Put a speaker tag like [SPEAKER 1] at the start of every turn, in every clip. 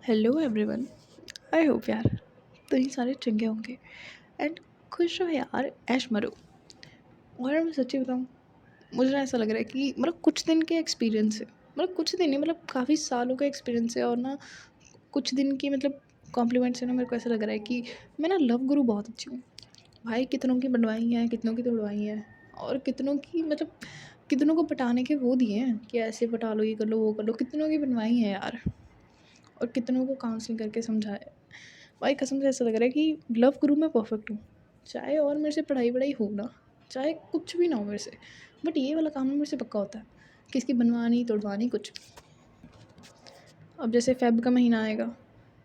[SPEAKER 1] Hello everyone. I hope यार तो ये सारे चंगे होंगे एंड खुश रहो यार, ऐश मरो। और मैं सच्ची बताऊँ, मुझे ना ऐसा लग रहा है कि मतलब कुछ दिन के एक्सपीरियंस है, मतलब कुछ दिन नहीं, मतलब काफ़ी सालों का एक्सपीरियंस है। और ना कुछ दिन की मतलब कॉम्प्लीमेंट से ना मेरे को ऐसा लग रहा है कि मैं ना लव गुरु बहुत अच्छी हूँ। भाई कितनों की बनवाई हैं, कितनों की तोड़वाई हैं, और कितनों की मतलब कितनों को पटाने के वो दिए हैं कि ऐसे पटा लो, ये कर लो, वो कर लो, कितनों की बनवाई हैं यार। और कितनों को काउंसलिंग करके समझाया है। भाई कसम से ऐसा लग रहा है कि लव गुरु मैं परफेक्ट हूँ। चाहे और मेरे से पढ़ाई वढ़ाई हो ना, चाहे कुछ भी ना हो मेरे से, बट ये वाला काम ना मेरे से पक्का होता है। किसकी बनवानी तोड़वानी कुछ भी। अब जैसे फेब का महीना आएगा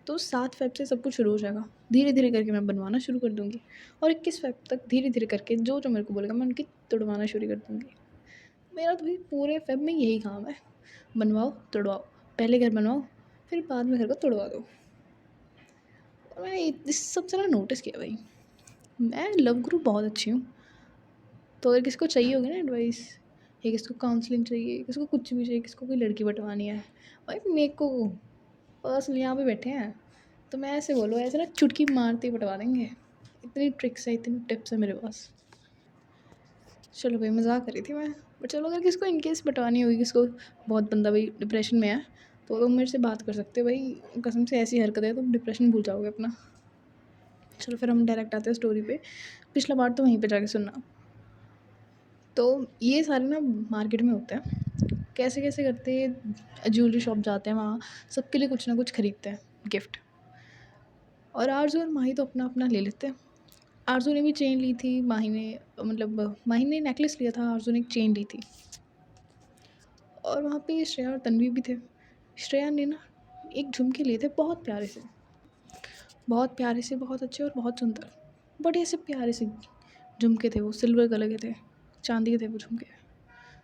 [SPEAKER 1] तो 7 फेब से सब कुछ शुरू हो जाएगा। धीरे धीरे करके मैं बनवाना शुरू कर दूँगी। और 21 फेब तक धीरे धीरे करके जो जो मेरे को बोलेगा मैं उनकी तोड़वाना शुरू कर दूँगी। मेरा तो भाई पूरे फेब में यही काम है, बनवाओ तोड़वाओ। पहले घर बनवाओ, फिर बाद में घर को तोड़वा दो। और मैंने इस सबसे ना नोटिस किया भाई, मैं लव गुरु बहुत अच्छी हूँ। तो अगर किसी को चाहिए होगी ना एडवाइस, या किसी को काउंसलिंग चाहिए, किसी को कुछ भी चाहिए, किसी को कोई लड़की बटवानी है, भाई मेरे को पर्सनली यहाँ पे बैठे हैं तो मैं ऐसे बोलो, ऐसे ना चुटकी मारते ही बटवा देंगे। इतनी ट्रिक्स है, इतनी टिप्स है मेरे पास। चलो भाई मजाक कर रही थी मैं। बट चलो, अगर किसको इनकेस बटवानी होगी, किसको बहुत बंदा भाई डिप्रेशन में है, तो तुम मेरे से बात कर सकते हो भाई। कसम से ऐसी हरकत है तुम डिप्रेशन भूल जाओगे अपना। चलो फिर हम डायरेक्ट आते हैं स्टोरी पे। पिछला बार तो वहीं पे जाके सुनना। तो ये सारे ना मार्केट में होते हैं। कैसे कैसे करते हैं, ज्वेलरी शॉप जाते हैं, वहाँ सबके लिए कुछ ना कुछ खरीदते हैं गिफ्ट। और आरज़ू और माही तो अपना अपना ले लेते हैं। आरज़ू ने भी चेन ली थी, माही ने मतलब माही ने नेकलेस लिया था, आरज़ू ने एक चेन ली थी। और वहाँ पे श्रेया और तन्वी भी थे। श्रेया ने ना एक झुमके लिए थे, बहुत प्यारे से, बहुत प्यारे से, बहुत अच्छे और बहुत सुंदर। बड़े ऐसे प्यारे से झुमके थे, वो सिल्वर कलर के थे, चांदी के थे वो झुमके।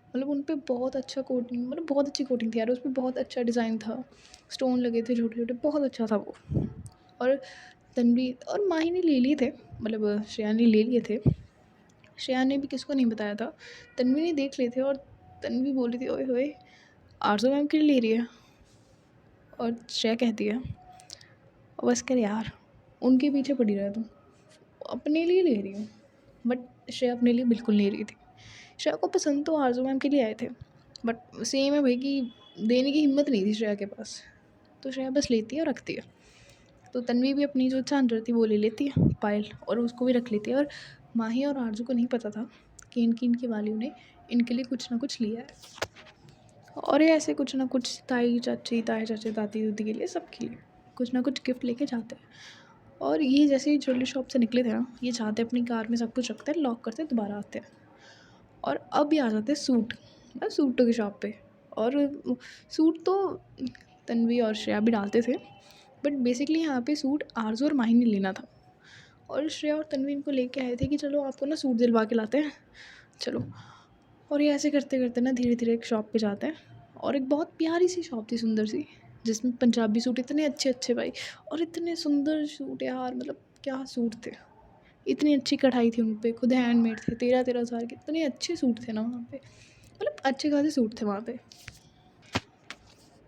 [SPEAKER 1] मतलब उन पे बहुत अच्छा कोटिंग, मतलब बहुत अच्छी कोटिंग थी यार, उस पे बहुत अच्छा डिज़ाइन था, स्टोन लगे थे छोटे छोटे, बहुत अच्छा था वो। और तन्वी और माही ने ले लिए थे, मतलब श्रेया ने ले लिए थे। श्रेया ने भी किसको नहीं बताया था, तन्वी ने देख लिए थे। और तन्वी बोल रही थी, ओए होए आरज़ू मैम के लिए ले रही है। और श्रेया कहती है, बस कर यार, उनके पीछे पड़ी रहा तू, अपने लिए ले रही हूँ। बट श्रेया अपने लिए बिल्कुल नहीं रही थी। श्रेया को पसंद तो आरज़ू मैम के लिए आए थे, बट सेम है भाई कि देने की हिम्मत नहीं थी श्रेया के पास। तो श्रेया बस लेती है और रखती है। तो तन्वी भी अपनी जो झांझर थी वो ले लेती है पायल, और उसको भी रख लेती है। और माही और आरज़ू को नहीं पता था कि इनकी वालियों ने इनके लिए कुछ ना कुछ लिया है। और ये ऐसे कुछ ना कुछ ताई चाची, ताए चाचे, दादी दूदी के लिए, सबके लिए कुछ ना कुछ गिफ्ट लेके जाते हैं। और ये जैसे ही ज्वेलरी शॉप से निकले थे ना, ये जाते अपनी कार में सब कुछ रखते हैं, लॉक करते हैं, दोबारा आते हैं। और अब ये आ जाते हैं सूट, सूटों की शॉप पे। और सूट तो तन्वी और श्रेया भी डालते थे, बट बेसिकली यहाँ पे सूट आरज़ू और माही ने लेना था। और श्रेया और तन्वी इनको लेके आए थे कि चलो आपको ना सूट दिलवा के लाते हैं, चलो। और ये ऐसे करते करते ना धीरे धीरे एक शॉप पे जाते हैं। और एक बहुत प्यारी सी शॉप थी, सुंदर सी, जिसमें पंजाबी सूट इतने अच्छे अच्छे भाई, और इतने सुंदर सूट यार, मतलब क्या सूट थे। इतनी अच्छी कढ़ाई थी उन पे, खुद हैंडमेड थे, 13-13 हज़ार के इतने अच्छे सूट थे ना वहाँ पे। मतलब अच्छे खासे सूट थे वहाँ पे।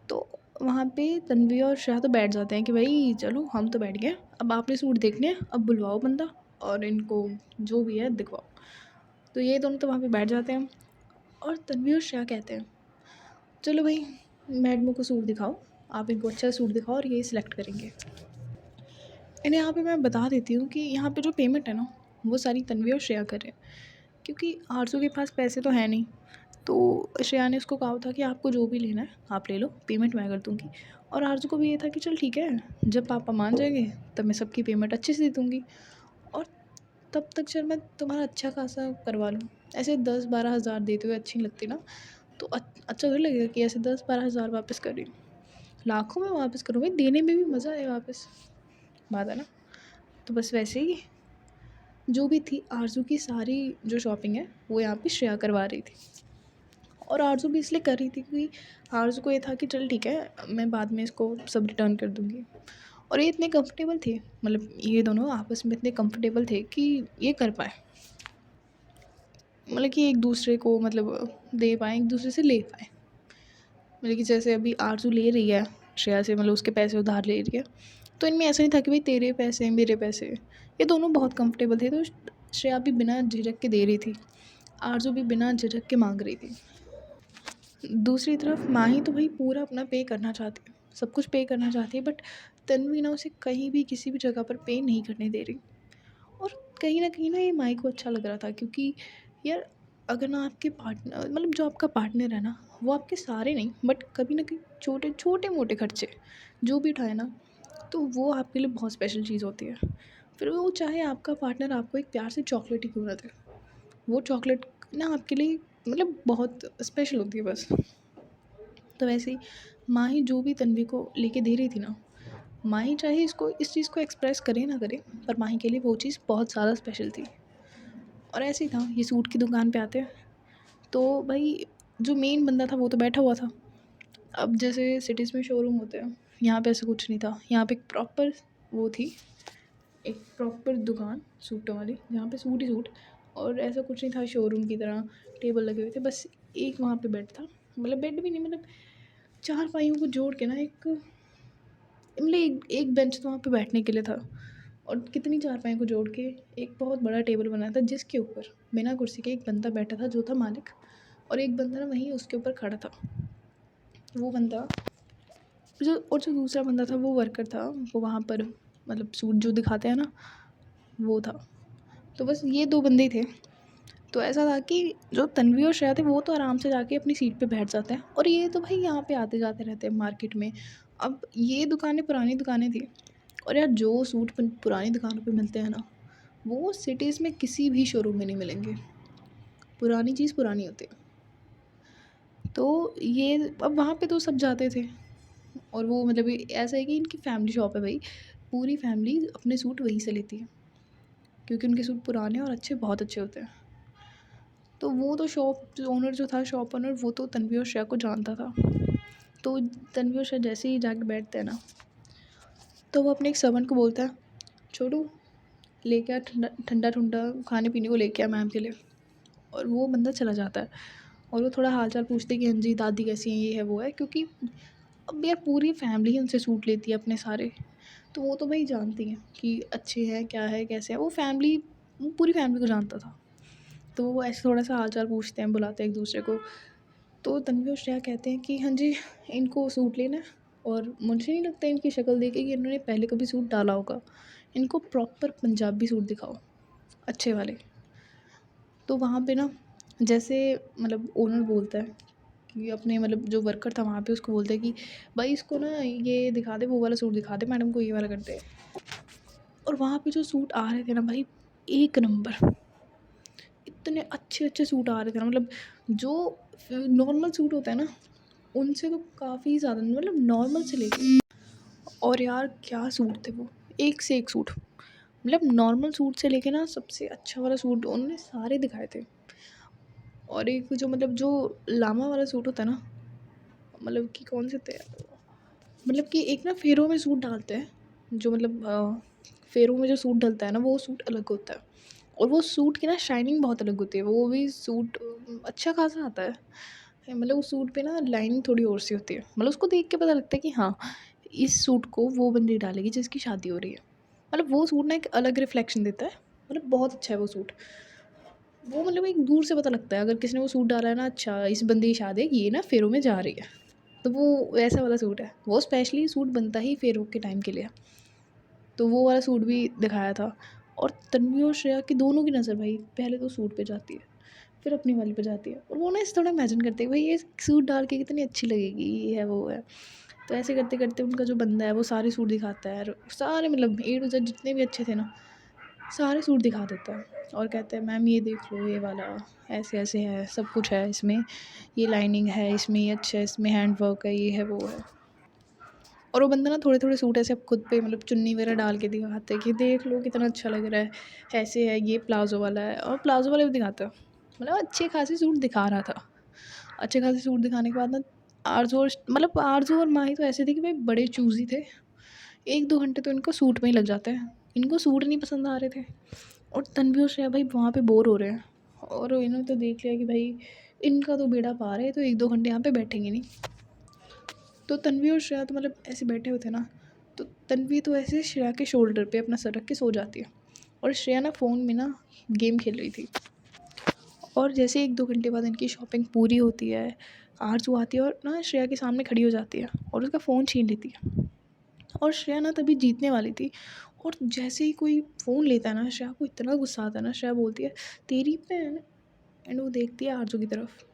[SPEAKER 1] तो वहाँ पे तन्वी और श्रेया तो बैठ जाते हैं कि भाई चलो हम तो बैठ गए, अब आपने सूट देखने हैं, अब बुलवाओ बंदा और इनको जो भी है दिखवाओ। तो ये दोनों तो वहाँ पे बैठ जाते हैं। और तन्वी और श्रेया कहते हैं, चलो भाई मैडमों को सूट दिखाओ, आप इनको अच्छा सूट दिखाओ और ये सिलेक्ट करेंगे। एंड यहाँ पे मैं बता देती हूँ कि यहाँ पे जो पेमेंट है ना, वो सारी तन्वी और श्रेया कर रहे हैं। क्योंकि आरज़ू के पास पैसे तो है नहीं, तो श्रेया ने उसको कहा था कि आपको जो भी लेना है आप ले लो, पेमेंट मैं कर दूँगी। और आरज़ू को भी ये था कि चल ठीक है, जब पापा मान जाएंगे तब मैं सबकी पेमेंट अच्छे से दे दूँगी। और तब तक चल मैं तुम्हारा अच्छा खासा करवा लूँ। ऐसे 10-12 हज़ार देते हुए अच्छी नहीं लगती ना, तो अच्छा थोड़ी लगेगा कि ऐसे 10-12 हज़ार वापस कर रही हूँ। लाखों में वापस करूँ भाई, देने में भी मज़ा आए वापस, बात है ना। तो बस वैसे ही जो भी थी आरज़ू की सारी जो शॉपिंग है वो यहाँ पे श्रेया करवा रही थी। और आरज़ू भी इसलिए कर रही थी क्योंकि आरज़ू को ये था कि चल ठीक है, मैं बाद में इसको सब रिटर्न कर दूँगी। और ये इतने कंफर्टेबल थे, मतलब ये दोनों आपस में इतने कंफर्टेबल थे कि ये कर पाए, मतलब कि एक दूसरे को मतलब दे पाएँ, एक दूसरे से ले पाएँ। मतलब कि जैसे अभी आरज़ू ले रही है, श्रेया से मतलब उसके पैसे उधार ले रही है। तो इनमें ऐसा नहीं था कि भाई तेरे पैसे मेरे पैसे, ये दोनों बहुत कंफर्टेबल थे। तो श्रेया भी बिना झिझक के दे रही थी, आरज़ू भी बिना झिझक के मांग रही थी। दूसरी तरफ माही तो भाई पूरा अपना पे करना चाहती है, सब कुछ पे करना चाहती है, बट तन्वी ना उसे कहीं भी किसी भी जगह पर पे नहीं करने दे रही। और कहीं ना ये माही को अच्छा लग रहा था, क्योंकि यार अगर ना आपके पार्टनर मतलब जो आपका पार्टनर है ना, वो आपके सारे नहीं बट कभी ना कभी छोटे छोटे मोटे खर्चे जो भी उठाए ना, तो वो आपके लिए बहुत स्पेशल चीज़ होती है। फिर वो चाहे आपका पार्टनर आपको एक प्यार से चॉकलेट ही क्यों ना दे, वो चॉकलेट ना आपके लिए मतलब बहुत स्पेशल होती है बस। तो वैसे ही माही जो भी तन्वी को लेके दे रही थी ना, माही चाहे इसको इस चीज़ को एक्सप्रेस करे ना करे, पर माही के लिए वो चीज़ बहुत ज़्यादा स्पेशल थी। और ऐसे ही था, ये सूट की दुकान पे आते हैं तो भाई जो मेन बंदा था वो तो बैठा हुआ था। अब जैसे सिटीज़ में शोरूम होते हैं, यहाँ पे ऐसा कुछ नहीं था। यहाँ पे एक प्रॉपर वो थी, एक प्रॉपर दुकान सूटों वाली, जहाँ पे सूट ही सूट, और ऐसा कुछ नहीं था शोरूम की तरह टेबल लगे हुए थे। बस एक वहाँ पे बेड था, मतलब बेड भी नहीं, मतलब चार पाइयों को जोड़ के ना एक मतलब एक बेंच तो वहाँ पे बैठने के लिए था, और कितनी चारपाई को जोड़ के एक बहुत बड़ा टेबल बना था, जिसके ऊपर बिना कुर्सी के एक बंदा बैठा था जो था मालिक, और एक बंदा ना वहीं उसके ऊपर खड़ा था। वो बंदा जो दूसरा बंदा था वो वर्कर था, वो वहाँ पर मतलब सूट जो दिखाते हैं ना वो था। तो बस ये दो बंदे थे। तो ऐसा था कि जो तन्वी और श्रेया थे वो तो आराम से जाके अपनी सीट पे बैठ जाते हैं, और ये तो भाई यहाँ पे आते जाते रहते हैं मार्केट में। अब ये दुकानें पुरानी दुकानें थी, और यार जो सूट पुरानी दुकानों पे मिलते हैं ना, वो सिटीज़ में किसी भी शोरूम में नहीं मिलेंगे। पुरानी चीज़ पुरानी होती है। तो ये अब वहाँ पे तो सब जाते थे, और वो मतलब ऐसा है कि इनकी फैमिली शॉप है भाई, पूरी फैमिली अपने सूट वहीं से लेती है, क्योंकि उनके सूट पुराने और अच्छे बहुत अच्छे होते हैं। तो वो तो शॉप ओनर जो था, शॉप ओनर, वो तो तन्वी और श्रेया को जानता था। तो तन्वी और श्रेया जैसे ही जाके बैठते हैं ना, तो वो अपने एक सर्वेंट को बोलता है, छोटू लेके आ ठंडा ठंडा ठंडा खाने पीने को लेके आ मैम के लिए। और वो बंदा चला जाता है, और वो थोड़ा हाल चाल पूछते कि हाँ जी दादी कैसी हैं, ये है वो है, क्योंकि अब यार पूरी फैमिली उनसे सूट लेती है अपने सारे। तो वो तो भाई जानती हैं कि अच्छे हैं क्या है कैसे है, वो फैमिली पूरी फैमिली को जानता था। तो वो ऐसे थोड़ा सा हाल चाल पूछते हैं, बुलाते हैं एक दूसरे को। तो तन्वी और श्रेया कहते हैं कि हाँ जी इनको सूट लेना है, और मुझे नहीं लगता इनकी शक्ल देख के कि इन्होंने पहले कभी सूट डाला होगा। इनको प्रॉपर पंजाबी सूट दिखाओ, अच्छे वाले। तो वहाँ पे ना जैसे मतलब ओनर बोलता है कि अपने मतलब जो वर्कर था वहाँ पे उसको बोलता है कि भाई इसको ना ये दिखा दे, वो वाला सूट दिखा दे, मैडम को ये वाला कर दे। और वहाँ पे जो सूट आ रहे थे ना भाई, एक नंबर, इतने अच्छे अच्छे सूट आ रहे थे ना, मतलब जो नॉर्मल सूट होता है ना उनसे तो काफ़ी ज़्यादा, मतलब नॉर्मल से लेके, और यार क्या सूट थे वो, एक से एक सूट, मतलब नॉर्मल सूट से लेके ना सबसे अच्छा वाला सूट उन्होंने सारे दिखाए थे। और एक जो मतलब जो लामा वाला सूट होता है ना, मतलब कि कौन से थे, मतलब कि एक ना फेरों में सूट डालते हैं, जो मतलब फेरों में जो सूट डलता है ना वो सूट अलग होता है, और वो सूट की ना शाइनिंग बहुत अलग होती है, वो भी सूट अच्छा खासा आता है। मतलब उस सूट पे ना लाइनिंग थोड़ी और सी होती है, मतलब उसको देख के पता लगता है कि हाँ इस सूट को वो बंदी डालेगी जिसकी शादी हो रही है। मतलब वो सूट ना एक अलग रिफ्लेक्शन देता है, मतलब बहुत अच्छा है वो सूट। वो मतलब एक दूर से पता लगता है अगर किसी ने वो सूट डाला है ना, अच्छा इस बंदे की शादी है, ये ना फेरों में जा रही है। तो वो वैसा वाला सूट है, वो स्पेशली सूट बनता ही फेरों के टाइम के लिए। तो वो वाला सूट भी दिखाया था। और तन्वी और श्रेया की दोनों की नज़र भाई पहले तो सूट पे जाती है, फिर अपनी वाली पे जाती है, और वो ना इस थोड़ा इमेजिन करते हैं भाई ये सूट डाल के कितनी अच्छी लगेगी, ये है वो है। तो ऐसे करते करते उनका जो बंदा है वो सारे सूट दिखाता है, और सारे मतलब ए टू जेड जितने भी अच्छे थे ना सारे सूट दिखा देता है, और कहते हैं मैम ये देख लो ये वाला ऐसे ऐसे है, सब कुछ है इसमें, ये लाइनिंग है इसमें, ये अच्छा है इसमें, हैंड वर्क है, ये है वो है। और वो बंदा ना थोड़े थोड़े सूट ऐसे अब खुद पे मतलब चुन्नी वगैरह डाल के दिखाते हैं कि देख लो कितना अच्छा लग रहा है, ऐसे है, ये प्लाजो वाला है, और प्लाजो वाला भी दिखाता है। मतलब अच्छे खासे सूट दिखा रहा था। अच्छे खासे सूट दिखाने के बाद ना आरज़ू और मतलब आरज़ू और माही तो ऐसे थे कि भाई बड़े चूज़ी थे। 1-2 घंटे तो इनको सूट में ही लग जाते हैं। इनको सूट नहीं पसंद आ रहे थे, और तन्वी और श्रेया भाई वहाँ पे बोर हो रहे हैं, और इन्होंने तो देख लिया कि भाई इनका तो बेड़ा पार है, तो 1-2 घंटे यहाँ पे बैठेंगे नहीं। तो तन्वी और श्रेया तो मतलब ऐसे बैठे हुए थे ना, तो तन्वी तो ऐसे श्रेया के शोल्डर पे अपना सर रख के सो जाती है, और श्रेया ना फ़ोन में ना गेम खेल रही थी। और जैसे 1-2 घंटे बाद इनकी शॉपिंग पूरी होती है, आरज़ू आती है और ना श्रेया के सामने खड़ी हो जाती है और उसका फ़ोन छीन लेती है। और श्रेया ना तभी जीतने वाली थी, और जैसे ही कोई फ़ोन लेता है ना, श्रेया को इतना गुस्सा आता है ना, श्रेया बोलती है, तेरी भैन। एंड वो देखती है आरज़ू की तरफ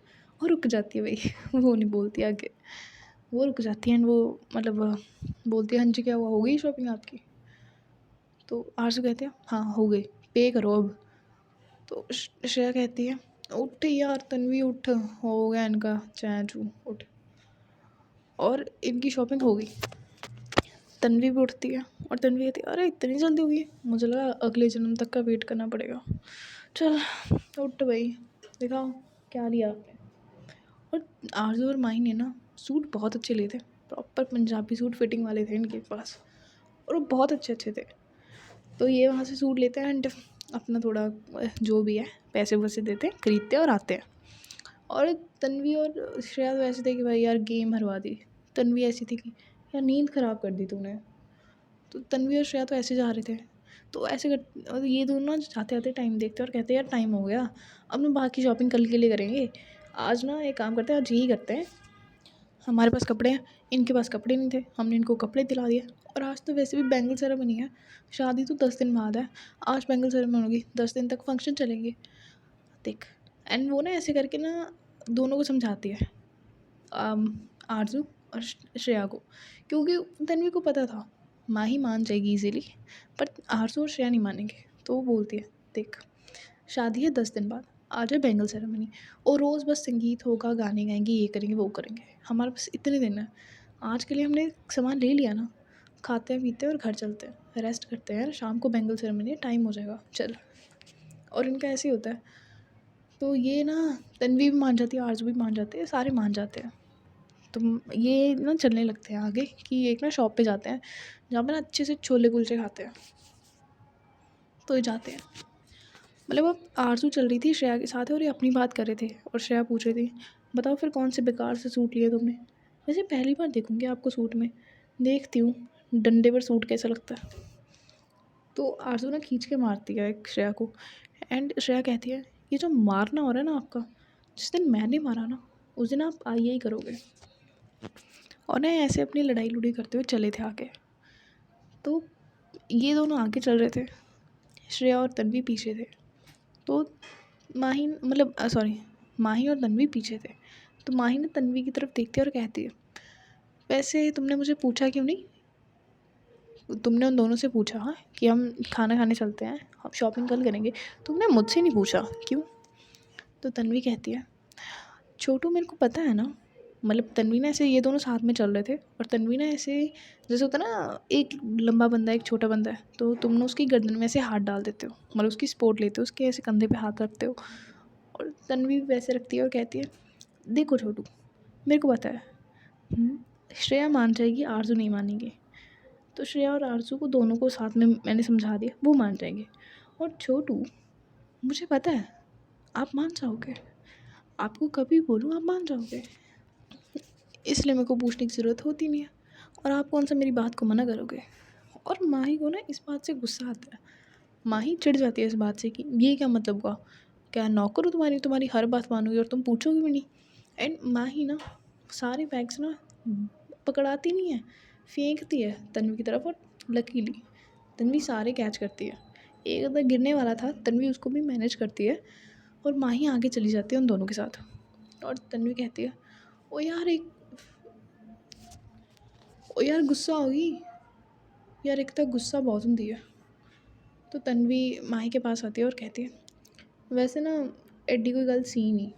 [SPEAKER 1] और रुक जाती है भाई। वो नहीं बोलती आगे, वो रुक जाती है एंड वो मतलब बोलती है, हाँ जी क्या हुआ, हो गई शॉपिंग आपकी? तो आरज़ू कहते हैं हाँ हो गई, पे करो अब। तो श्रेया कहती है, उठ यार तन्वी उठ, हो गया इनका चैन चू, उठ। और इनकी शॉपिंग हो गई। तन्वी भी उठती है और तन्वी कहती है, अरे इतनी जल्दी हुई, मुझे लगा अगले जन्म तक का वेट करना पड़ेगा। चल उठ भाई, दिखाओ क्या लिया आपने। और आरज़ू और माही ने ना सूट बहुत अच्छे लिए थे, प्रॉपर पंजाबी सूट फिटिंग वाले थे इनके पास, और वो बहुत अच्छे अच्छे थे। तो ये वहाँ से सूट लेते हैं एंड अपना थोड़ा जो भी है पैसे वैसे देते हैं, खरीदते हैं और आते हैं। और तन्वी और श्रेया तो ऐसे थे कि भाई यार गेम हरवा दी। तन्वी ऐसी थी कि यार नींद ख़राब कर दी तूने। तो तन्वी और श्रेया तो ऐसे जा रहे थे, तो ऐसे कर, और ये दोनों ना जाते आते टाइम देखते और कहते हैं यार टाइम हो गया, अब ना बाकी शॉपिंग कल के लिए करेंगे, आज ना एक काम करते हैं, आज यही करते हैं, हमारे पास कपड़े हैं, इनके पास कपड़े नहीं थे, हमने इनको कपड़े दिला दिए। और आज तो वैसे भी बैंगल सेरेमनी है, शादी तो 10 दिन बाद है, आज बैंगल सेरेमनी होगी, 10 दिन तक फंक्शन चलेंगे, देख। एंड वो ना ऐसे करके ना दोनों को समझाती है, आरज़ू और श्रेया को, क्योंकि तन्वी को पता था माही मान जाएगी इजीली, पर आरज़ू और श्रेया नहीं मानेंगे। तो वो बोलती है, देख शादी है 10 दिन बाद, आज है बैंगल सेरेमनी, और रोज़ बस संगीत होगा, गाने गाएंगे, ये करेंगे वो करेंगे, हमारे पास इतने दिन है, आज के लिए हमने सामान ले लिया ना, खाते हैं पीते हैं और घर चलते हैं, रेस्ट करते हैं, शाम को बैंगल सेरेमनी है, टाइम हो जाएगा चल। और इनका ऐसे ही होता है। तो ये ना तन्वी भी मान जाती है, आरज़ू भी मान जाते हैं, सारे मान जाते हैं। तो ये ना चलने लगते हैं आगे कि एक ना शॉप पे जाते हैं जहाँ पे ना अच्छे से छोले कुलचे खाते हैं। तो ये जाते हैं, मतलब अब आरज़ू चल रही थी श्रेया के साथ है और ये अपनी बात कर रहे थे, और श्रेया पूछ रही थी, बताओ फिर कौन से बेकार से सूट लिए तुमने? वैसे पहली बार देखूँगी आपको सूट में, देखती हूँ डंडे पर सूट कैसा लगता है। तो आरज़ू ना खींच के मारती है एक श्रेया को, एंड श्रेया कहती है, ये जो मारना हो रहा है ना आपका, जिस दिन मैंने मारा ना उस दिन आप आइए ही करोगे। और ना ऐसे अपनी लड़ाई लुड़ाई करते हुए चले थे आगे। तो ये दोनों आगे चल रहे थे, श्रेया और तन्वी पीछे थे। तो माही मतलब सॉरी, माही और तन्वी पीछे थे। तो माही ने तन्वी की तरफ देखती है और कहती है, वैसे तुमने मुझे पूछा क्यों नहीं? तुमने उन दोनों से पूछा हाँ कि हम खाना खाने चलते हैं, हम शॉपिंग कल करेंगे, तुमने मुझसे नहीं पूछा क्यों? तो तन्वी कहती है, छोटू मेरे को पता है ना, मतलब तन्वी ने ऐसे, ये दोनों साथ में चल रहे थे और तन्वी ने ऐसे, जैसे होता है ना एक लंबा बंदा है एक छोटा बंदा है, तो तुम ना उसकी गर्दन में ऐसे हाथ डाल देते हो, मतलब उसकी सपोर्ट लेते हो, उसके ऐसे कंधे पे हाथ रखते हो, और तन्वी वैसे रखती है और कहती है, देखो छोटू मेरे को पता है, श्रेया मान जाएगी, आरज़ू नहीं मानेंगे, तो श्रेया और आरज़ू को दोनों को साथ में मैंने समझा दिया, वो मान जाएंगे। और छोटू मुझे पता है आप मान जाओगे, आपको कभी बोलूँ आप मान जाओगे, इसलिए मेरे को पूछने की ज़रूरत होती नहीं है, और आप कौन सा मेरी बात को मना करोगे। और माही को ना इस बात से गुस्सा आता है, माही चिढ़ जाती है इस बात से कि ये क्या मतलब हुआ, क्या नौकर हूँ तुम्हारी, तुम्हारी हर बात मानूंगी और तुम पूछोगे भी नहीं। एंड माही ना सारे बैग्स ना पकड़ाती नहीं है, फेंकती है तन्वी की तरफ, और लकीली तन्वी सारे कैच करती है। एक अगर गिरने वाला था, तन्वी उसको भी मैनेज करती है, और माही आगे चली जाती है उन दोनों के साथ। और तन्वी कहती है, ओ यार गुस्सा होगी, यार एक तो गुस्सा बहुत होती है। तो तन्वी माही के पास आती है और कहती है, वैसे ना एड्डी कोई गल सी नहीं,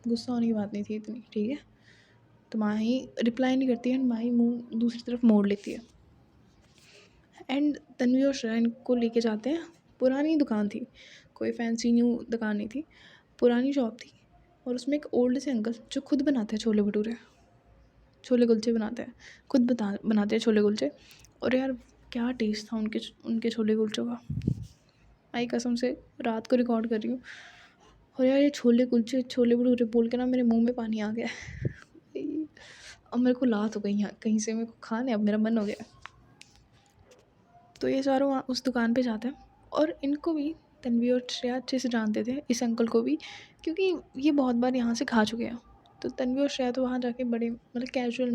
[SPEAKER 1] गुस्सा होने की बात नहीं थी इतनी, ठीक है। तो माही रिप्लाई नहीं करती है एंड माही मुंह दूसरी तरफ मोड़ लेती है। एंड तन्वी और श्रेया इनको लेके जाते हैं, पुरानी दुकान थी, कोई फैंसी न्यू दुकान नहीं थी, पुरानी शॉप थी, और उसमें एक ओल्ड से अंकल जो खुद बनाते हैं छोले भटूरे, छोले कुलचे बनाते हैं, खुद बनाते हैं छोले कुलचे। और यार क्या टेस्ट था उनके उनके छोले कुलचों का, आई कसम से रात को रिकॉर्ड कर रही हूँ। और यार ये छोले कुलचे छोले भटूरे बोल के ना मेरे मुंह में पानी आ गया है। अब मेरे को ला तो कहीं कहीं से, मेरे को खाने, अब मेरा मन हो गया। तो ये चारों वहाँ उस दुकान पे जाते हैं, और इनको भी तन्वी और श्रेया अच्छे से जानते थे, इस अंकल को भी, क्योंकि ये बहुत बार यहाँ से खा चुके हैं। तो तन्वी और श्रेया तो वहाँ जाके बड़े मतलब कैजुअल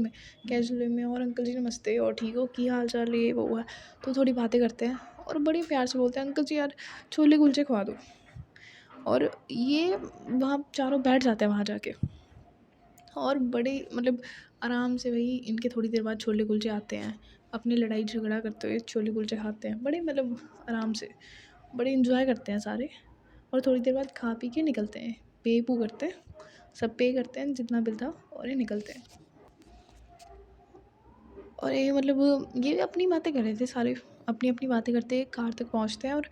[SPEAKER 1] वे में, और अंकल जी नमस्ते, और ठीक हो, की हाल चाल, ये वो है, तो थोड़ी बातें करते हैं और बड़े प्यार से बोलते हैं, अंकल जी यार छोले कुलचे खवा दो। और ये वहाँ चारों बैठ जाते हैं वहाँ जाके, और बड़े मतलब आराम से, वही इनके थोड़ी देर बाद छोले कुलचे आते हैं, अपनी लड़ाई झगड़ा करते हुए छोले कुलचे खाते हैं, बड़े मतलब आराम से, बड़े इन्जॉय करते हैं सारे। और थोड़ी देर बाद खा पी के निकलते हैं, पे पू करते हैं, सब पे करते हैं जितना बिल था, और ये निकलते हैं। और ये मतलब ये अपनी बातें कर रहे थे सारे, अपनी अपनी बातें करते कार तक पहुँचते हैं, और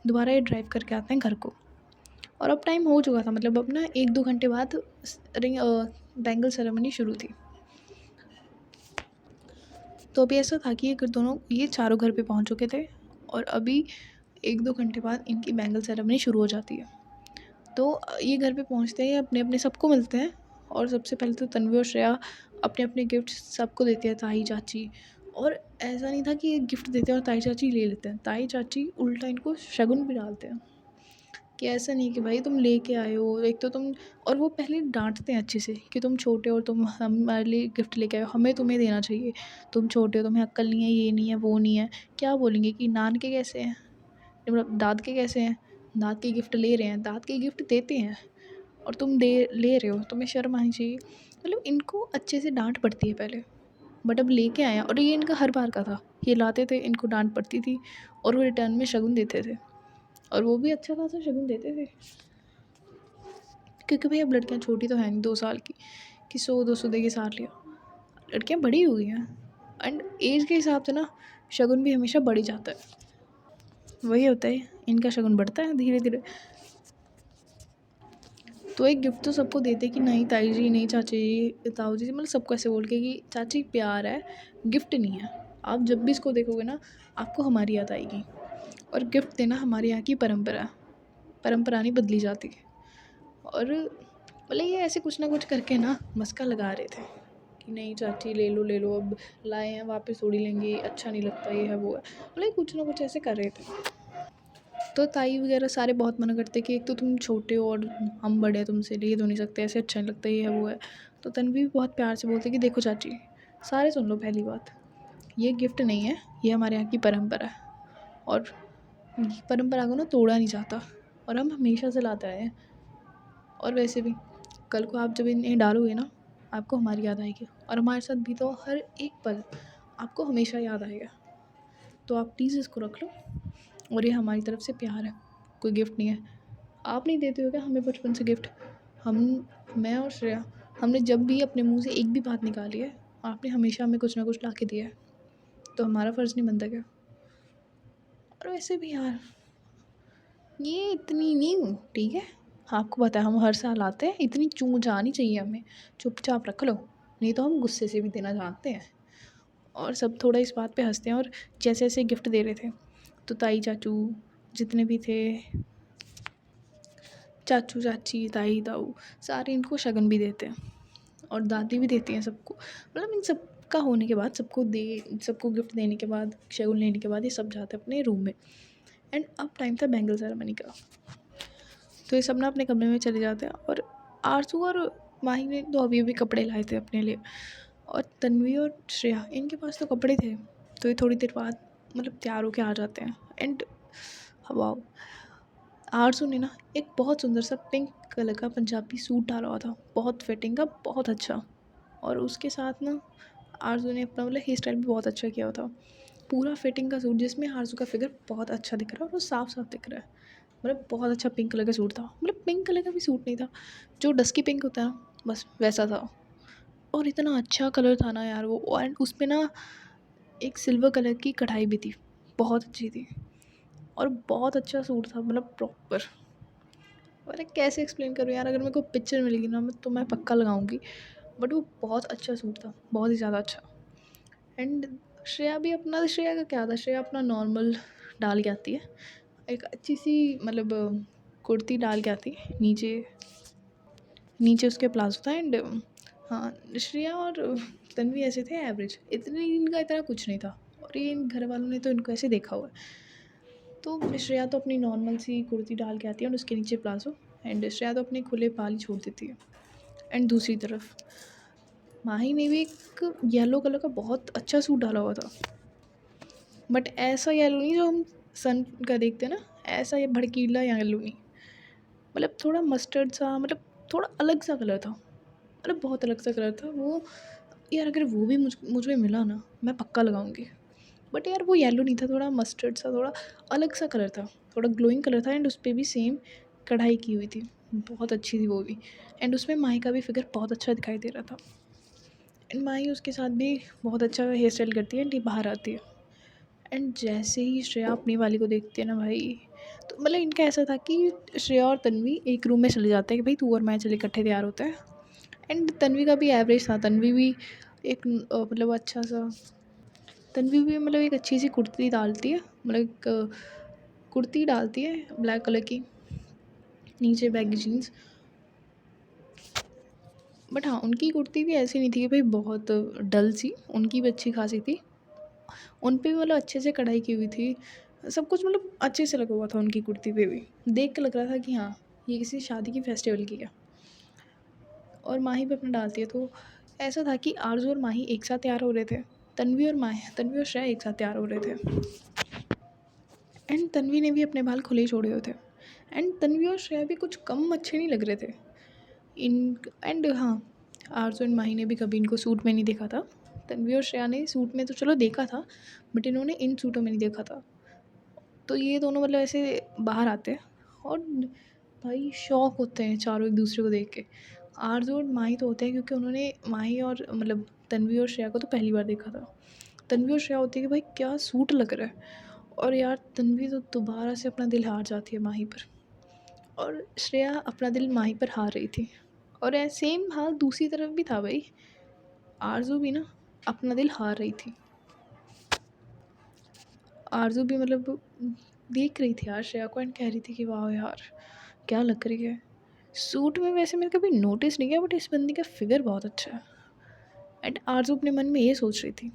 [SPEAKER 1] दोबारा ये ड्राइव करके आते हैं घर को। और अब टाइम हो चुका था, मतलब अब ना 1-2 घंटे बाद रिंग बैंगल सेरेमनी शुरू थी। तो अभी ऐसा था कि ये चारों घर पे पहुंच चुके थे, और अभी 1-2 घंटे बाद इनकी बैंगल सेरेमनी शुरू हो जाती है। तो ये घर पे पहुंचते हैं, अपने अपने सबको मिलते हैं, और सबसे पहले तो तन्वी और श्रेया अपने अपने गिफ्ट सबको देते हैं, ताई चाची। और ऐसा नहीं था कि ये गिफ्ट देते हैं और ताई चाची ले लेते हैं, ताई चाची उल्टा इनको शगुन भी डालते हैं, कि ऐसा नहीं कि भाई तुम लेके आए हो, एक तो तुम, और वो पहले डांटते हैं अच्छे से कि तुम छोटे हो, तुम हमारे लिए गिफ्ट लेके आए हो, हमें तुम्हें देना चाहिए, तुम छोटे हो, तुम्हें अक्ल नहीं है, ये नहीं है, वो नहीं है। क्या बोलेंगे कि नान के कैसे हैं, मतलब दाद के कैसे हैं, दाद के गिफ्ट ले रहे हैं, दाद के गिफ्ट देते हैं, और तुम दे ले रहे हो, तुम्हें शर्म आनी चाहिए। मतलब इनको अच्छे से डांट पड़ती है पहले, बट अब लेके आए हैं, और ये इनका हर बार का था, ये लाते थे, इनको डांट पड़ती थी, और वो रिटर्न में शगुन देते थे, और वो भी अच्छा खासा शगुन देते थे, क्योंकि भाई अब लड़कियां छोटी तो हैं नहीं, 2 साल की, कि 100-200 दे के साथ लिया, लड़कियां बड़ी हो गई हैं, एंड एज के हिसाब से ना शगुन भी हमेशा बढ़ ही जाता है, वही होता है, इनका शगुन बढ़ता है धीरे धीरे। तो एक गिफ्ट तो सबको देते कि नहीं ताई जी, नहीं चाची जी, ताऊ जी, मतलब सबको ऐसे बोल के कि चाची प्यार है, गिफ्ट नहीं है, आप जब भी इसको देखोगे ना आपको हमारी याद आएगी, और गिफ्ट देना हमारे यहाँ की परंपरा है, परंपरा नहीं बदली जाती। और मतलब ये ऐसे कुछ ना कुछ करके ना मस्का लगा रहे थे कि नहीं चाची ले लो, अब लाए हैं वापस थोड़ी लेंगे, अच्छा नहीं लगता, ये है वो है, मतलब कुछ ना कुछ ऐसे कर रहे थे। तो ताई वगैरह सारे बहुत मना करते कि एक तो तुम छोटे हो, और हम बड़े हैं तुमसे, ले तो नहीं सकते, ऐसे अच्छा नहीं लगता, ये है वो है। तो तन्वी भी बहुत प्यार से बोलती कि देखो चाची, सारे सुन लो, पहली बात ये गिफ्ट नहीं है, ये हमारे यहाँ की परंपरा है, और परंपरा को ना तोड़ा नहीं जाता, और हम हमेशा से लाते आए हैं। और वैसे भी कल को आप जब इन्हें डालोगे ना, आपको हमारी याद आएगी, और हमारे साथ भी तो हर एक पल आपको हमेशा याद आएगा। तो आप प्लीज़ इसको रख लो, और ये हमारी तरफ से प्यार है, कोई गिफ्ट नहीं है। आप नहीं देते हो क्या हमें बचपन से गिफ्ट? हम, मैं और श्रेया, हमने जब भी अपने मुंह से एक भी बात निकाली है, आपने हमेशा हमें कुछ ना कुछ ला के दिया है, तो हमारा फ़र्ज़ नहीं बनता क्या? और वैसे भी यार, ये इतनी नहीं हूँ, ठीक है, आपको पता है हम हर साल आते हैं, इतनी चूँ जानी चाहिए हमें, चुपचाप रख लो, नहीं तो हम गुस्से से भी देना जानते हैं। और सब थोड़ा इस बात पे हंसते हैं, और जैसे जैसे गिफ्ट दे रहे थे, तो ताई चाचू जितने भी थे, चाचू चाची ताई ताऊ, सारे इनको शगन भी देते हैं, और दादी भी देती हैं सबको, मतलब इन सब का होने के बाद, सबको गिफ्ट देने के बाद, शगुन लेने के बाद, ये सब जाते हैं अपने रूम में। एंड अब टाइम था बैंगल सेरेमनी का, तो ये सब ना अपने कमरे में चले जाते हैं, और आरजू और माही ने तो अभी अभी कपड़े लाए थे अपने लिए, और तन्वी और श्रेया इनके पास तो कपड़े थे, तो ये थोड़ी देर बाद मतलब तैयार होके आ जाते हैं। एंड वाओ, आरजू ने ना एक बहुत सुंदर सा पिंक कलर का पंजाबी सूट डाला हुआ था, बहुत फिटिंग का, बहुत अच्छा। और उसके साथ ना आरजू ने अपना मतलब हेयर स्टाइल भी बहुत अच्छा किया हुआ था, पूरा फिटिंग का सूट, जिसमें आरजू का फिगर बहुत अच्छा दिख रहा है, और वो साफ साफ दिख रहा है, मतलब बहुत अच्छा पिंक कलर का सूट था, मतलब पिंक कलर का भी सूट नहीं था, जो डस्की पिंक होता है ना, बस वैसा था। और इतना अच्छा कलर था ना यार वो, एंड उसमें ना एक सिल्वर कलर की कढ़ाई भी थी, बहुत अच्छी थी, और बहुत अच्छा सूट था, मतलब प्रॉपर। अरे कैसे एक्सप्लेन करूँ यार, अगर मेरे को पिक्चर मिलेगी ना मैं, तो मैं पक्का लगाऊंगी, बट वो बहुत अच्छा सूट था, बहुत ही ज़्यादा अच्छा। एंड श्रेया भी अपना, श्रेया का क्या था, श्रेया अपना नॉर्मल डाल के आती है, एक अच्छी सी मतलब कुर्ती डाल के आती है, नीचे नीचे उसके प्लाजो था, एंड हाँ, श्रेया और तन्वी ऐसे थे एवरेज, इतने इनका इतना कुछ नहीं था और ये इन घर वालों ने तो इनको ऐसे देखा हुआ है। तो श्रेया तो अपनी नॉर्मल सी कुर्ती डाल के आती है और उसके नीचे प्लाज़ो, एंड श्रेया तो अपने खुले बाल ही छोड़ देती है। एंड दूसरी तरफ माही ने भी एक येलो कलर का बहुत अच्छा सूट डाला हुआ था, बट ऐसा येलो नहीं जो हम सन का देखते हैं ना, ऐसा ये भड़कीला येलो नहीं, मतलब थोड़ा मस्टर्ड सा, मतलब थोड़ा अलग सा कलर था, मतलब बहुत अलग सा कलर था वो। यार अगर वो भी मुझे मिला ना, मैं पक्का लगाऊंगी। बट यार वो येलो नहीं था, थोड़ा मस्टर्ड सा, थोड़ा अलग सा कलर था, थोड़ा ग्लोइंग कलर था, एंड उस पर भी सेम कढ़ाई की हुई थी, बहुत अच्छी थी वो भी। एंड उसमें माही का भी फिगर बहुत अच्छा दिखाई दे रहा था। एंड माही उसके साथ भी बहुत अच्छा हेयर स्टाइल करती है, एंड ये बाहर आती है। एंड जैसे ही श्रेया अपनी वाली को देखती है ना भाई, तो मतलब इनका ऐसा था कि श्रेया और तन्वी एक रूम में चले जाते हैं कि भाई तू और मैं चले इकट्ठे तैयार होते हैं। एंड तन्वी का भी एवरेज था, तन्वी भी एक मतलब अच्छा सा, तन्वी भी मतलब एक अच्छी सी कुर्ती डालती है, मतलब एक कुर्ती डालती है ब्लैक कलर की, नीचे बैगी जीन्स। बट हाँ, उनकी कुर्ती भी ऐसी नहीं थी कि भाई बहुत डल सी, उनकी भी अच्छी खासी थी, उन पे भी मतलब अच्छे से कढ़ाई की हुई थी, सब कुछ मतलब अच्छे से लगा हुआ था उनकी कुर्ती पे भी, देख के लग रहा था कि हाँ ये किसी शादी की फेस्टिवल की है। और माही भी अपना डालती है, तो ऐसा था कि आरजू और माही एक साथ तैयार हो रहे थे, तन्वी और श्रेया एक साथ तैयार हो रहे थे। एंड तन्वी ने भी अपने बाल खुले ही छोड़े हुए थे, एंड तन्वी और श्रेया भी कुछ कम अच्छे नहीं लग रहे थे इन। एंड हाँ, आरजू एंड माही ने भी कभी इनको सूट में नहीं देखा था। तन्वी और श्रेया ने सूट में तो चलो देखा था, बट इन्होंने इन सूटों में नहीं देखा था। तो ये दोनों मतलब ऐसे बाहर आते हैं और भाई शौक होते हैं चारों एक दूसरे को देख के। आरजू और माही तो होते हैं क्योंकि उन्होंने माही और मतलब तन्वी और श्रेया को तो पहली बार देखा था। तन्वी और श्रेया होती है कि भाई क्या सूट लग रहा है, और यार तन्वी तो दोबारा से अपना दिल हार जाती है माही पर, और श्रेया अपना दिल माही पर हार रही थी। और सेम हाल दूसरी तरफ भी था भाई, आरजू भी ना अपना दिल हार रही थी। आरजू भी मतलब देख रही थी यार श्रेया को, एंड कह रही थी कि वाह यार क्या लग रही है सूट में। वैसे मैंने कभी नोटिस नहीं किया, बट इस बंदी का फिगर बहुत अच्छा है। एंड आरजू अपने मन में ये सोच रही थी,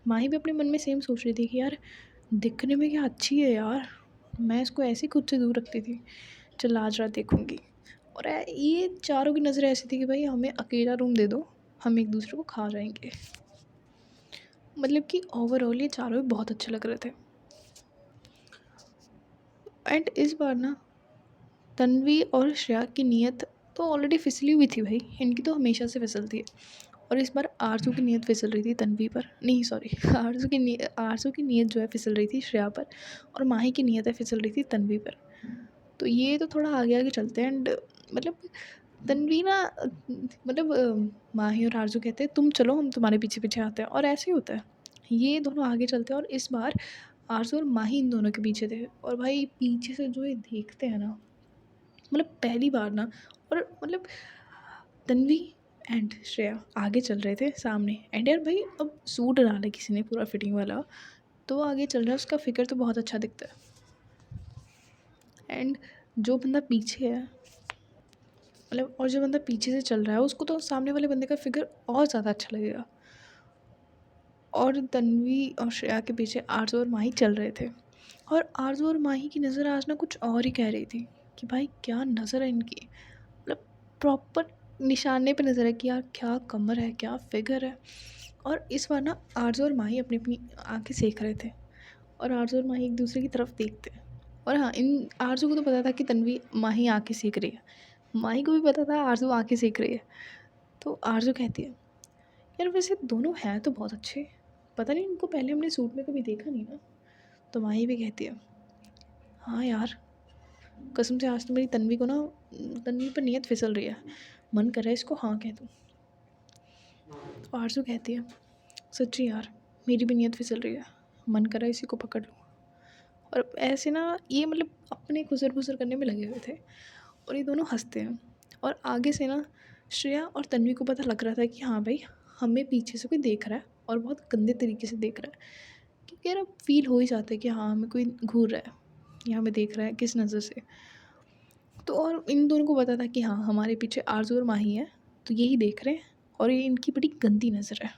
[SPEAKER 1] माही भी अपने मन में सेम सोच रही थी कि यार दिखने में क्या अच्छी है यार, मैं इसको ऐसे खुद से दूर रखती थी, चल आज रात देखूंगी। और ये चारों की नज़रें ऐसी थी कि भाई हमें अकेला रूम दे दो, हम एक दूसरे को खा जाएंगे। मतलब कि ओवरऑल ये चारों ही बहुत अच्छे लग रहे थे। एंड इस बार ना तन्वी और श्रेया की नीयत तो ऑलरेडी फिसली हुई थी भाई, इनकी तो हमेशा से फिसलती है। और इस बार आरजू की नीयत फिसल रही थी तन्वी पर, नहीं सॉरी आरजू की नीयत जो है फिसल रही थी श्रेया पर, और माही की नीयत है फिसल रही थी तन्वी पर। तो ये तो थोड़ा आगे आगे चलते हैं, एंड मतलब तन्वी ना मतलब माही और आरजू कहते हैं तुम चलो हम तुम्हारे पीछे पीछे आते हैं, और ऐसे ही होता है। ये दोनों आगे चलते हैं और इस बार आरजू और माही इन दोनों के पीछे थे, और भाई पीछे से जो ये देखते हैं ना, मतलब पहली बार ना, और मतलब तन्वी एंड श्रेया आगे चल रहे थे सामने, एंड यार भाई अब सूट डाला किसी ने पूरा फिटिंग वाला, तो वो आगे चल रहा है, उसका फिगर तो बहुत अच्छा दिखता है। एंड जो बंदा पीछे है, मतलब और जो बंदा पीछे से चल रहा है उसको तो सामने वाले बंदे का फिगर और ज़्यादा अच्छा लगेगा। और तन्वी और श्रेया के पीछे आरजू और माही चल रहे थे, और आरजू और माही की नज़र आज ना कुछ और ही कह रही थी कि भाई क्या नज़र है इनकी, मतलब प्रॉपर निशाने पे नज़र है कि यार क्या कमर है, क्या फिगर है। और इस बार ना आरजू और माही अपनी अपनी आंखें सेक रहे थे, और आरजू और माही एक दूसरे की तरफ देखते हैं। और हाँ, इन आरजू को तो पता था कि तन्वी माही आंखें सेक रही है, माही को भी पता था आरजू आंखें सेक रही है। तो आरजू कहती है यार वैसे दोनों हैं तो बहुत अच्छे, पता नहीं इनको पहले हमने सूट में कभी देखा नहीं ना। तो माही भी कहती है हाँ यार, कसम से आज तो मेरी तन्वी को ना, तन्वी पर नीयत फिसल रही है, मन कर रहा है इसको हाँ कह दूँ। तो आरजू कहती है सच्ची यार मेरी भी नीयत फिसल रही है, मन कर रहा है इसी को पकड़ लूँ। और ऐसे ना ये मतलब अपने खुसर फुसर करने में लगे हुए थे, और ये दोनों हंसते हैं। और आगे से ना श्रेया और तन्वी को पता लग रहा था कि हाँ भाई हमें पीछे से कोई देख रहा है, और बहुत गंदे तरीके से देख रहा है, क्योंकि यार अब फील हो ही जाता है कि हाँ हमें कोई घूर रहा है या हमें देख रहा है किस नज़र से। तो और इन दोनों को पता था कि हाँ हमारे पीछे आरजू और माही है, तो यही देख रहे हैं, और ये इनकी बड़ी गंदी नज़र है।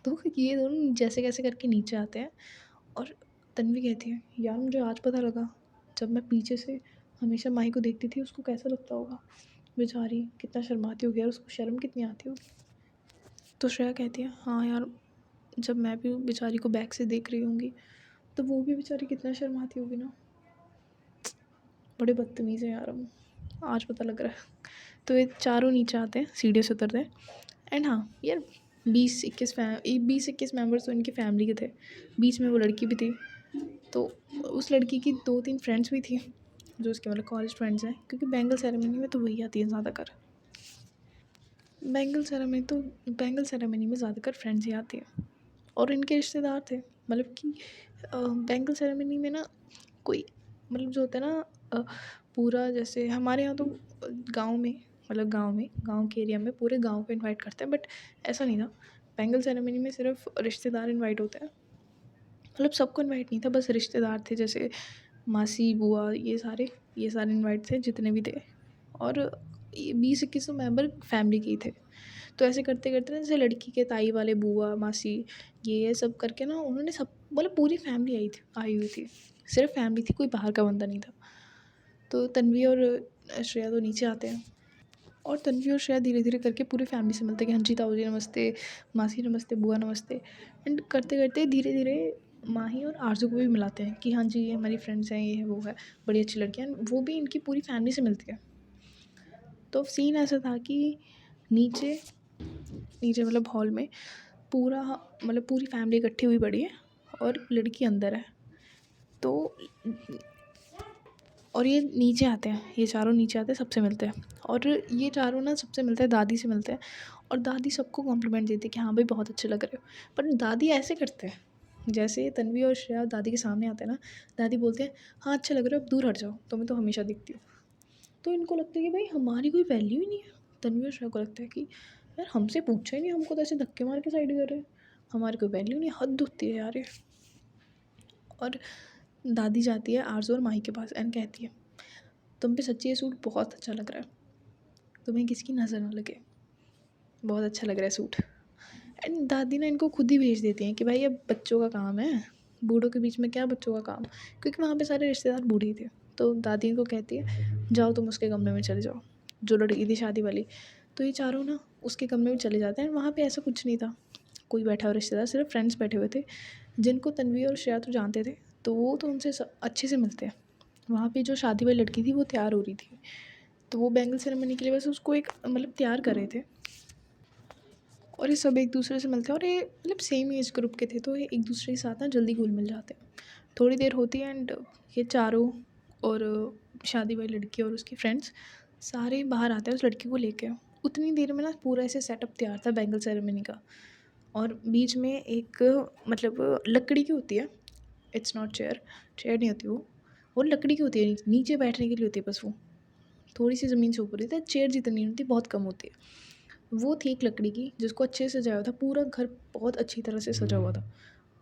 [SPEAKER 1] तो ये दोनों जैसे कैसे करके नीचे आते हैं और तन्वी कहती है, यार मुझे आज पता लगा, जब मैं पीछे से हमेशा माही को देखती थी उसको कैसा लगता होगा, बेचारी कितना शर्माती होगी यार, उसको शर्म कितनी आती होगी। तो श्रेया कहती है, हाँ यार, जब मैं भी बेचारी को बैक से देख रही होंगी तो वो भी बेचारी कितना शर्माती होगी ना। बड़े बदतमीज़ हैं यार हम, आज पता लग रहा है। तो ये चारों नीचे आते हैं, सीढ़ियों से उतरते हैं। एंड हाँ यार, 20-21 मेंबर्स तो इनकी फैमिली के थे, बीच में वो लड़की भी थी। तो उस लड़की की 2-3 फ्रेंड्स भी थी, जो उसके मतलब कॉलेज फ्रेंड्स हैं, क्योंकि बैंगल सेरेमनी में तो वही आती है ज़्यादातर। बैंगल सेरेमनी तो बैंगल सेरेमनी में ज़्यादातर फ्रेंड्स ही आती हैं और इनके रिश्तेदार थे। मतलब कि बैंगल सेरेमनी में ना कोई मतलब जो होता है ना, पूरा जैसे हमारे यहाँ तो गाँव में, मतलब गाँव के एरिया में पूरे गाँव को इनवाइट करते हैं, बट ऐसा नहीं था। बैंगल सेरेमनी में सिर्फ रिश्तेदार इनवाइट होते हैं। मतलब सबको इनवाइट नहीं था, बस रिश्तेदार थे, जैसे मासी बुआ ये सारे इनवाइट थे जितने भी थे। और 20-21 तो मेंबर फैमिली के ही थे। तो ऐसे करते करते ना, जैसे लड़की के ताई वाले बुआ मासी ये सब करके ना, उन्होंने सब मतलब पूरी फैमिली आई हुई थी। सिर्फ फैमिली थी, कोई बाहर का बंदा नहीं था। तो तन्वी और श्रेया तो नीचे आते हैं और तन्वी और श्रेया धीरे धीरे करके पूरी फैमिली से मिलते हैं कि हाँ जी ताऊ जी नमस्ते, मासी नमस्ते, बुआ नमस्ते। एंड करते करते धीरे धीरे माही और आरजू को भी मिलाते हैं कि हाँ जी ये हमारी फ्रेंड्स हैं, ये है वो है, बड़ी अच्छी लड़कियाँ हैं। वो भी इनकी पूरी फैमिली से मिलती है। तो सीन ऐसा था कि नीचे नीचे मतलब हॉल में पूरा मतलब पूरी फैमिली इकट्ठी हुई पड़ी है और लड़की अंदर है। तो और ये नीचे आते हैं, ये चारों नीचे आते हैं, सबसे मिलते हैं। और ये चारों ना सबसे मिलते हैं, दादी से मिलते हैं। और दादी सबको कॉम्प्लीमेंट देती है कि हाँ भाई बहुत अच्छे लग रहे हो। पर दादी ऐसे करते हैं, जैसे तन्वी और श्रेया दादी के सामने आते हैं ना, दादी बोलते हैं, हाँ अच्छे लग रहे हो, अब दूर हट जाओ, तुम्हें तो हमेशा दिखती हो। तो इनको लगता है कि भाई हमारी कोई वैल्यू ही नहीं है। तन्वी और श्रेया को लगता है कि यार हमसे पूछा ही नहीं, हमको तो ऐसे धक्के मार के साइड कर रहे हैं, हमारी कोई वैल्यू नहीं, हद होती है यार ये। और दादी जाती है आरजू और माही के पास एंड कहती है, तुम पे सच्ची ये सूट बहुत अच्छा लग रहा है, तुम्हें किसकी नज़र ना लगे, बहुत अच्छा लग रहा है सूट। एंड दादी ना इनको खुद ही भेज देती हैं कि भाई अब बच्चों का काम है, बूढ़ों के बीच में क्या बच्चों का काम, क्योंकि वहाँ पे सारे रिश्तेदार बूढ़े ही थे। तो दादी इनको कहती है, जाओ तुम उसके कमरे में चले जाओ, जो लड़की थी शादी वाली। तो ये चारों ना उसके कमरे में चले जाते हैं। वहाँ पे ऐसा कुछ नहीं था, कोई बैठा हुआ रिश्तेदार, सिर्फ फ्रेंड्स बैठे हुए थे, जिनको तन्वी और श्रेया तो जानते थे। तो वो तो उनसे अच्छे से मिलते हैं। वहाँ पे जो शादी वाली लड़की थी वो तैयार हो रही थी, तो वो बैंगल सेरेमनी के लिए बस उसको एक मतलब तैयार कर रहे थे। और ये सब एक दूसरे से मिलते हैं और ये मतलब सेम एज ग्रुप के थे, तो ये एक दूसरे के साथ ना जल्दी घुल मिल जाते हैं। थोड़ी देर होती है एंड ये चारों और शादी वाली लड़की और उसकी फ्रेंड्स सारे बाहर आते हैं उस लड़की को लेके। उतनी देर में ना पूरा ऐसे सेटअप तैयार था बैंगल सेरेमनी का। और बीच में एक मतलब लकड़ी की होती है, इट्स नॉट चेयर, चेयर नहीं होती वो लकड़ी की होती है, नीचे बैठने के लिए होती है बस वो, थोड़ी सी ज़मीन से ऊपर होती है, चेयर जितनी नहीं होती, बहुत कम होती है। वो थी एक लकड़ी की जिसको अच्छे से सजाया हुआ था, पूरा घर बहुत अच्छी तरह से सजा हुआ था।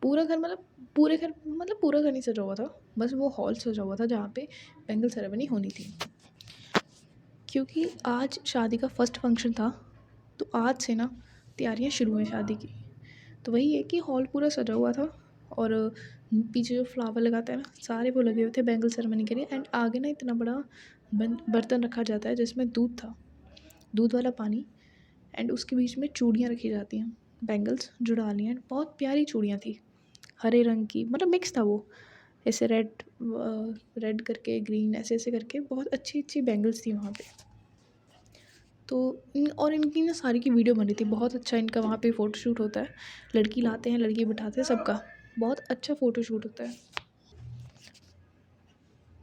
[SPEAKER 1] पूरा घर मतलब पूरा घर नहीं सजा हुआ था, बस वो हॉल सजा हुआ था जहाँ पे बैंगल सेरेमनी होनी थी। क्योंकि आज शादी का फर्स्ट फंक्शन था, तो आज से ना तैयारियाँ शुरू हैं शादी की। तो वही है कि हॉल पूरा सजा हुआ था और पीछे जो फ्लावर लगाते हैं ना, सारे वो लगे हुए थे बैंगल सेरेमनी के लिए। एंड आगे ना इतना बड़ा बर्तन रखा जाता है जिसमें दूध था, दूध वाला पानी। एंड उसके बीच में चूड़ियाँ रखी जाती हैं, बैंगल्स जो डाली हैं, बहुत प्यारी चूड़ियाँ थी, हरे रंग की, मतलब मिक्स था वो, ऐसे रेड रेड करके ग्रीन ऐसे ऐसे करके बहुत अच्छी अच्छी बैंगल्स थी वहाँ पे। तो इनकी ना सारी की वीडियो बनी थी, बहुत अच्छा इनका वहाँ पे फ़ोटोशूट होता है। लड़की लाते हैं, लड़की बिठाते हैं, सबका बहुत अच्छा फ़ोटोशूट होता है।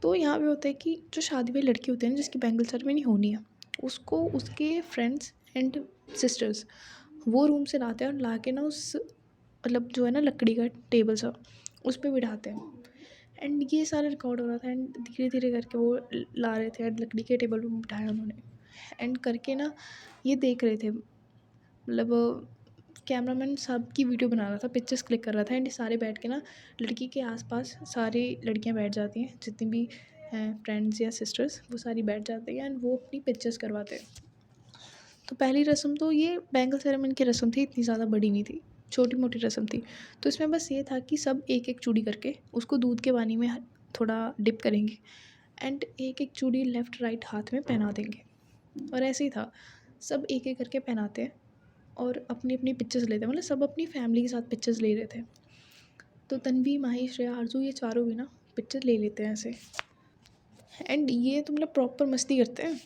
[SPEAKER 1] तो यहाँ पे होता है कि जो शादी वाली लड़की होती है ना, जिसकी बैंगल सेरेमनी होनी है, उसको उसके फ्रेंड्स एंड सिस्टर्स वो रूम से लाते हैं और ला के ना उस मतलब जो है ना लकड़ी का टेबल सा, उस पे बिठाते हैं। एंड ये सारा रिकॉर्ड हो रहा था एंड धीरे धीरे करके वो ला रहे थे एंड लकड़ी के टेबल पे बिठाया उन्होंने। एंड करके ना ये देख रहे थे, मतलब कैमरामैन सब की वीडियो बना रहा था, पिक्चर्स क्लिक कर रहा था। एंड सारे बैठ के ना लड़की के आसपास सारी लड़कियां बैठ जाती हैं, जितनी भी हैं फ्रेंड्स या सिस्टर्स, वो सारी बैठ जाती हैं एंड वो अपनी पिक्चर्स करवाते हैं। तो पहली रस्म तो ये बैंगल सेरेमनी की रस्म थी, इतनी ज़्यादा बड़ी नहीं थी, छोटी-मोटी रस्म थी। तो इसमें बस ये था कि सब एक-एक चूड़ी करके उसको दूध के पानी में थोड़ा डिप करेंगे एंड एक-एक चूड़ी लेफ़्ट राइट हाथ में पहना देंगे। और ऐसे ही था, सब एक-एक करके पहनाते हैं और अपनी-अपनी पिक्चर्स लेते हैं, मतलब सब अपनी फैमिली के साथ पिक्चर्स ले रहे थे। तो तन्वी, माही, श्रेया, आरज़ू ये चारों भी ना पिक्चर ले लेते हैं ऐसे। एंड ये तो मतलब प्रॉपर मस्ती करते हैं।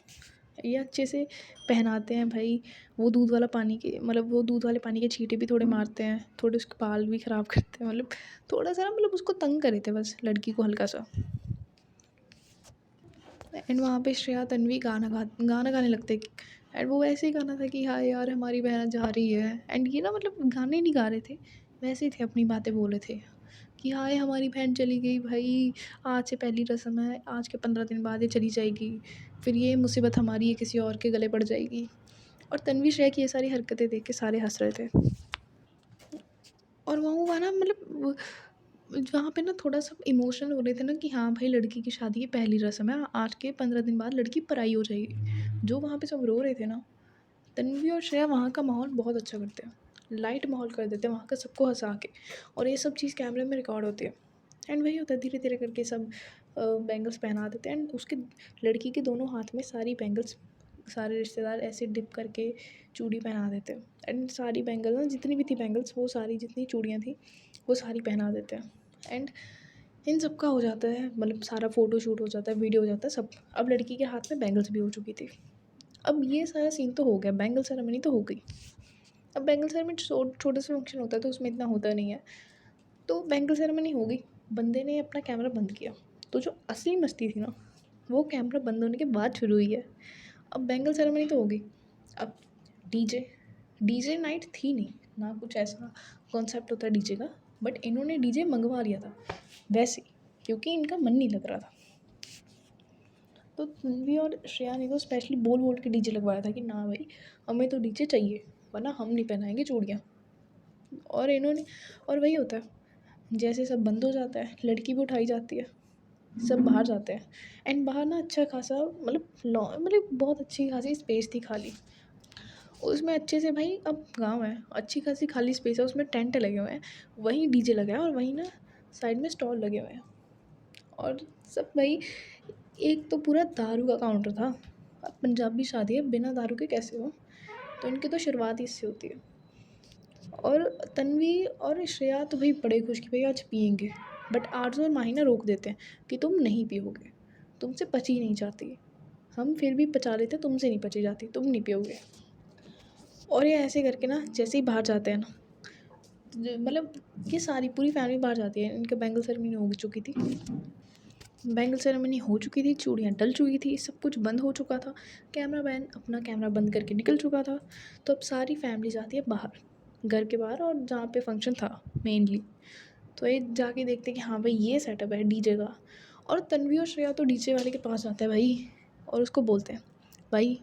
[SPEAKER 1] ये अच्छे से पहनाते हैं भाई, वो दूध वाला पानी के मतलब वो दूध वाले पानी के छींटे भी थोड़े मारते हैं, थोड़े उसके बाल भी ख़राब करते हैं, मतलब थोड़ा-सा ना मतलब उसको तंग करे थे बस लड़की को हल्का-सा। एंड वहाँ पे श्रेया, तन्वी गाना गाने लगते एंड वो वैसे ही गाना था कि हाँ यार हमारी बहन जा रही है, एंड ये ना मतलब गाने नहीं गा रहे थे, वैसे ही थे, अपनी बातें बोल रहे थे कि हाय हमारी बहन चली गई भाई, आज से पहली रस्म है, आज के 15 दिन बाद ये चली जाएगी, फिर ये मुसीबत हमारी ये किसी और के गले पड़ जाएगी। और तन्वी श्रेया की ये सारी हरकतें देख के सारे हंस रहे थे। और वहाँ हुआ ना मतलब जहाँ पे ना थोड़ा-सा इमोशनल हो रहे थे ना कि हाँ भाई लड़की की शादी की पहली रस्म है, आज के 15 दिन बाद लड़की पराई हो जाएगी। जो वहाँ पे सब रो रहे थे ना, तन्वी और श्रेया वहाँ का माहौल बहुत अच्छा करते हैं। लाइट माहौल कर देते हैं वहाँ का सबको हँसा के, और ये सब चीज़ कैमरे में रिकॉर्ड होती है। एंड वही होता है, धीरे-धीरे करके सब बैंगल्स पहना देते हैं एंड उसके लड़की के दोनों हाथ में सारी बैंगल्स सारे रिश्तेदार ऐसे डिप करके चूड़ी पहना देते हैं। एंड सारी बैंगल ना जितनी भी थी बैंगल्स, वो सारी जितनी चूड़ियाँ थी वो सारी पहना देते हैं। एंड इन सब का हो जाता है, मतलब सारा फ़ोटो शूट हो जाता है, वीडियो हो जाता है सब। अब लड़की के हाथ में बैंगल्स भी हो चुकी थी। अब ये सारा सीन तो हो गया, बैंगल सेरेमनी तो हो गई। अब बैंगल सेरेमनी छोटे से फंक्शन होता है तो उसमें इतना होता नहीं है। तो बैंगल सेरेमनी हो गई, बंदे ने अपना कैमरा बंद किया। तो जो असली मस्ती थी ना, वो कैमरा बंद होने के बाद शुरू हुई है। अब बैंगल सेरेमनी तो हो गई, अब डीजे डीजे नाइट थी नहीं, ना कुछ ऐसा कॉन्सेप्ट होता है डीजे का, बट इन्होंने डीजे मंगवा लिया था वैसे, क्योंकि इनका मन नहीं लग रहा था। तो तन्वी और श्रेया ने तो स्पेशली बोल बोल के डीजे लगवाया था कि ना भाई हमें तो डीजे चाहिए, वरना हम नहीं पहनाएंगे चूड़ियाँ। और इन्होंने और वही होता है, जैसे सब बंद हो जाता है, लड़की भी उठाई जाती है, सब बाहर जाते हैं। एंड बाहर ना अच्छा खासा मतलब बहुत अच्छी खासी स्पेस थी खाली, उसमें अच्छे से भाई, अब गाँव है, अच्छी खासी खाली स्पेस है, उसमें टेंट लगे हुए हैं, वहीं डीजे लगा है और वहीं ना साइड में स्टॉल लगे हुए हैं। और सब भाई, एक तो पूरा दारू का काउंटर था। अब पंजाबी शादी है, बिना दारू के कैसे हो, तो इनकी तो शुरुआत ही इससे होती है। और तन्वी और श्रेया तो भाई बड़े खुश कि भाई आज पियेंगे, बट आरज़ू और माही ना रोक देते हैं कि तुम नहीं पियोगे, तुमसे पची नहीं जाती, हम फिर भी पचा लेते, तुमसे नहीं पची जाती, तुम नहीं पियोगे। और ये ऐसे करके ना जैसे ही बाहर जाते हैं ना, मतलब ये सारी पूरी फैमिली बाहर जाती है, इनका बैंगल सेरेमनी हो चुकी थी, बैंगल सेरेमनी हो चुकी थी, चूड़ियाँ डल चुकी थी, सब कुछ बंद हो चुका था, कैमरा मैन अपना कैमरा बंद करके निकल चुका था। तो अब सारी फैमिली जाती है बाहर, घर के बाहर, और जहाँ पे फंक्शन था मेनली, तो ये जाके देखते हैं कि हाँ भाई ये सेटअप है डीजे का। और तन्वी और श्रेया तो डीजे वाले के पास जाते हैं भाई, और उसको बोलते हैं भाई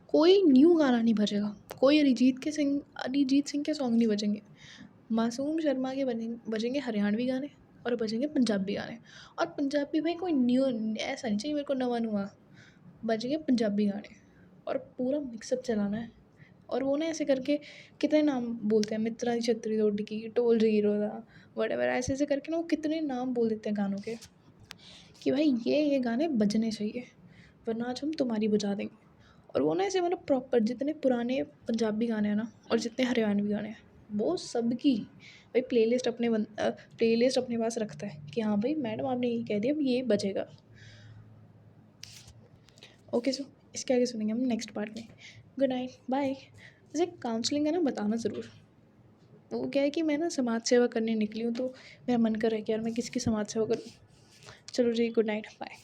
[SPEAKER 1] कोई न्यू गाना नहीं बजेगा, कोई अरिजीत सिंह के सॉन्ग नहीं बजेंगे, मासूम शर्मा के बजेंगे हरियाणवी गाने और बजेंगे पंजाबी गाने। और पंजाबी भाई कोई न्यू ऐसा नहीं चाहिए मेरे को नवा नुआ, बजेंगे पंजाबी गाने और पूरा मिक्सअप चलाना है। और वो ना ऐसे करके कितने नाम बोलते हैं, मित्रा दी छत्तरी तोड़ी की, ढोल ज़ीरो दा, वटेवर, ऐसे ऐसे करके ना वो कितने नाम बोल देते हैं गानों के कि भाई ये गाने बजने चाहिए, वरना आज हम तुम्हारी बजा देंगे। और वो ना ऐसे मतलब प्रॉपर जितने पुराने पंजाबी गाने हैं ना और जितने हरियाणवी गाने हैं, वो सबकी भाई प्लेलिस्ट अपने पास रखता है कि हाँ भाई मैडम आपने ये कह दिया अब ये बजेगा। ओके सो इसके आगे सुनेंगे हम नेक्स्ट पार्ट में। Good night, bye. वैसे काउंसलिंग है ना, बताना ज़रूर। वो क्या है कि मैं ना समाज सेवा करने निकली हूँ, तो मेरा मन कर रहा है कि यार मैं किसकी समाज सेवा करूँ। चलो जी, गुड नाइट, बाय।